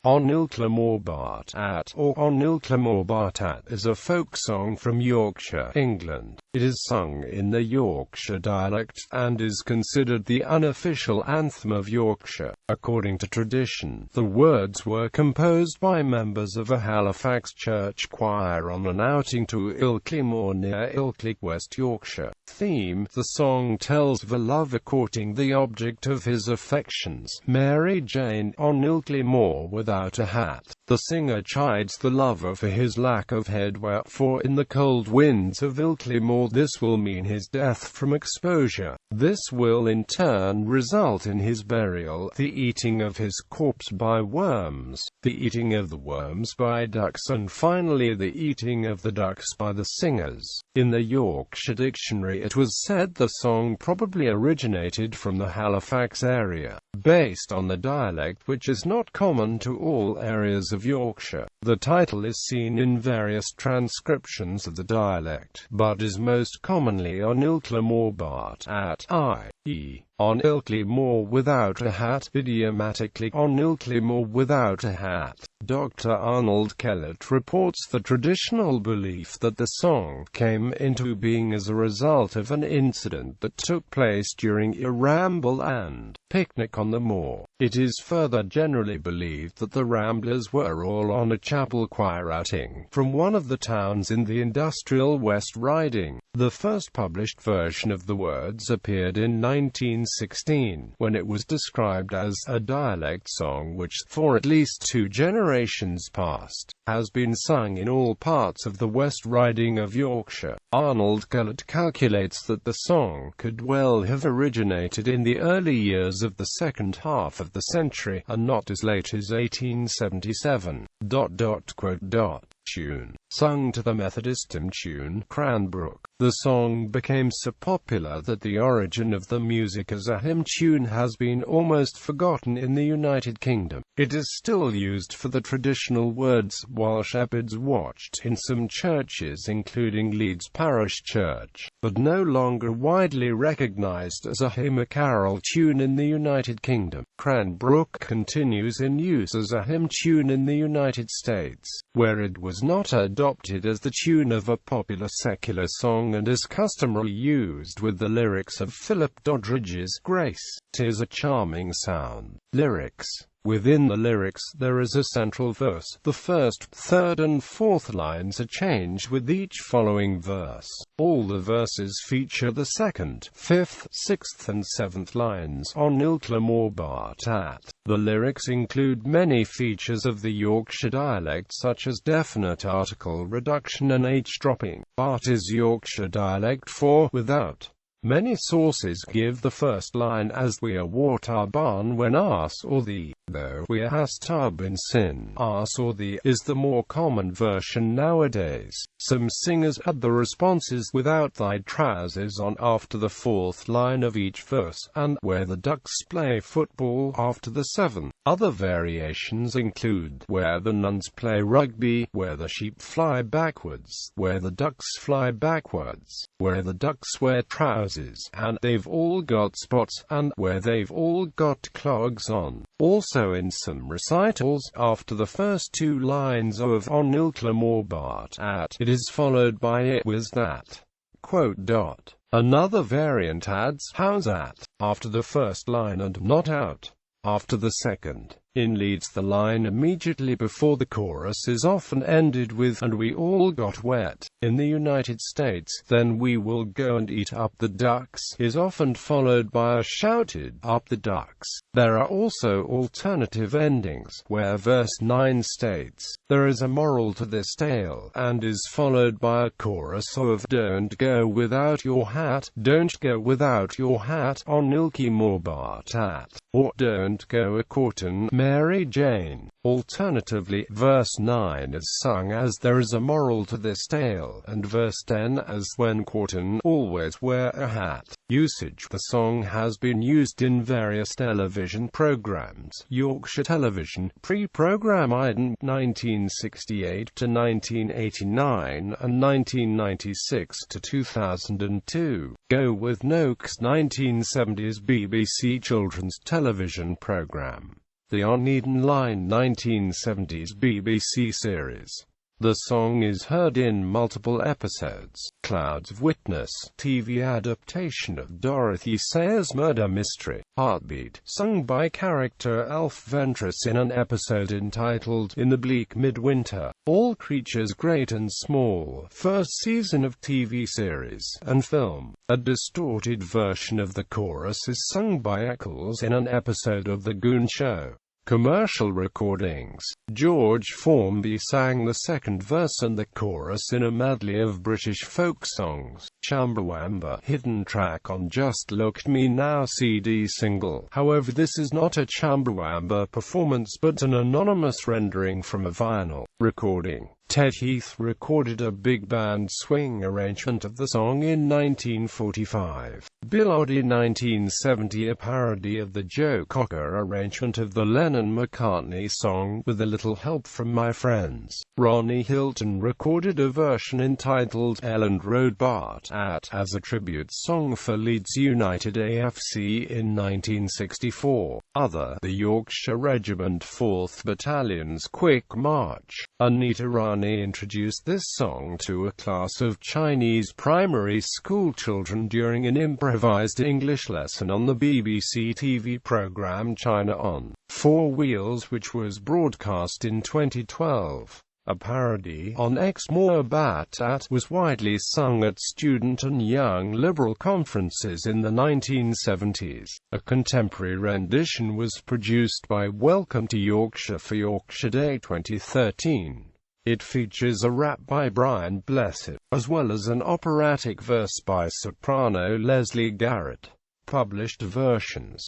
On Ilkla Moor Baht or On Ilkla Moor Baht is a folk song from Yorkshire, England. It is sung in the Yorkshire dialect, and is considered the unofficial anthem of Yorkshire. According to tradition, the words were composed by members of a Halifax church choir on an outing to Ilkley Moor near Ilkley, West Yorkshire. Theme: the song tells of a lover courting the object of his affections, Mary Jane, on Ilkley Moor without a hat. The singer chides the lover for his lack of headwear, for in the cold winds of Ilkley Moor this will mean his death from exposure. This will in turn result in his burial, the eating of his corpse by worms, the eating of the worms by ducks, and finally the eating of the ducks by the singers. In the Yorkshire Dictionary it was said the song probably originated from the Halifax area, based on the dialect which is not common to all areas of Yorkshire. The title is seen in various transcriptions of the dialect, but is most commonly on Ilkla Moor Baht, i.e., on Ilkley Moor without a hat, idiomatically, on Ilkley Moor without a hat. Dr. Arnold Kellett reports the traditional belief that the song came into being as a result of an incident that took place during a ramble and picnic on the moor. It is further generally believed that the ramblers were all on a chapel choir outing from one of the towns in the industrial West Riding. The first published version of the words appeared in 1916, when it was described as a dialect song which, for at least 2 generations past, has been sung in all parts of the West Riding of Yorkshire. Arnold Kellett calculates that the song could well have originated in the early years of the second half of the century, and not as late as 1877. Tune. Sung to the Methodist hymn tune, Cranbrook. The song became so popular that the origin of the music as a hymn tune has been almost forgotten in the United Kingdom. It is still used for the traditional words while shepherds watched in some churches including Leeds Parish Church, but no longer widely recognised as a hymn or carol tune in the United Kingdom. Cranbrook continues in use as a hymn tune in the United States, where it was not adopted as the tune of a popular secular song and is customarily used with the lyrics of Philip Doddridge's Grace. "'Tis a charming sound." Lyrics. Within the lyrics, there is a central verse. The first, third and fourth lines are changed with each following verse. All the verses feature the second, fifth, sixth and seventh lines on Ilkla Moor Baht. The lyrics include many features of the Yorkshire dialect such as definite article reduction and h-dropping. Baht is Yorkshire dialect for without. Many sources give the first line as "we are water barn when us," or the "though we has tub in sin us," or the is the more common version nowadays. Some singers add the responses "without thy trousers on" after the fourth line of each verse, and "where the ducks play football" after the seventh. Other variations include "where the nuns play rugby," "where the sheep fly backwards," "where the ducks fly backwards," "where the ducks wear trousers," and "they've all got spots," and "where they've all got clogs on." Also in some recitals, after the first 2 lines of "On Ilkla Moor Baht," it is followed by "it was that." Another variant adds "how's that" after the first line and "not out" after the second. In Leeds, the line immediately before the chorus is often ended with "and we all got wet." In the United States, "then we will go and eat up the ducks" is often followed by a shouted "up the ducks." There are also alternative endings, where verse 9 states, "there is a moral to this tale," and is followed by a chorus of "don't go without your hat, don't go without your hat on Ilkley Moor Baht," or "don't go a-courtin' Mary Jane." Alternatively, verse 9 is sung as "there is a moral to this tale," and verse 10 as "when courtin' always wear a hat." Usage. The song has been used in various television programs. Yorkshire Television, pre-program Iden, 1968 to 1989 and 1996 to 2002. Go with Noakes, 1970s BBC children's television program. the On Eden Line 1970s BBC series. The song is heard in multiple episodes. Clouds of Witness, TV adaptation of Dorothy Sayers' murder mystery. Heartbeat, sung by character Alf Ventress in an episode entitled In the Bleak Midwinter. All Creatures Great and Small, first season of TV series and film. A distorted version of the chorus is sung by Eccles in an episode of The Goon Show. Commercial recordings. George Formby sang the second verse and the chorus in a medley of British folk songs. Chumbawamba, hidden track on Just Look at Me Now CD single. However, this is not a Chumbawamba performance but an anonymous rendering from a vinyl recording. Ted Heath recorded a big band swing arrangement of the song in 1945. Bill Oddie 1970, a parody of the Joe Cocker arrangement of the Lennon-McCartney song With a Little Help from My Friends. Ronnie Hilton recorded a version entitled Elland Road Baht as a tribute song for Leeds United AFC in 1964. The Yorkshire Regiment 4th Battalion's Quick March. Anita Rani introduced this song to a class of Chinese primary school children during an improvised English lesson on the BBC TV programme China on 4 Wheels, which was broadcast in 2012. A parody on Ilkla Moor Baht was widely sung at student and young liberal conferences in the 1970s. A contemporary rendition was produced by Welcome to Yorkshire for Yorkshire Day 2013. It features a rap by Brian Blessed, as well as an operatic verse by soprano Leslie Garrett. Published versions.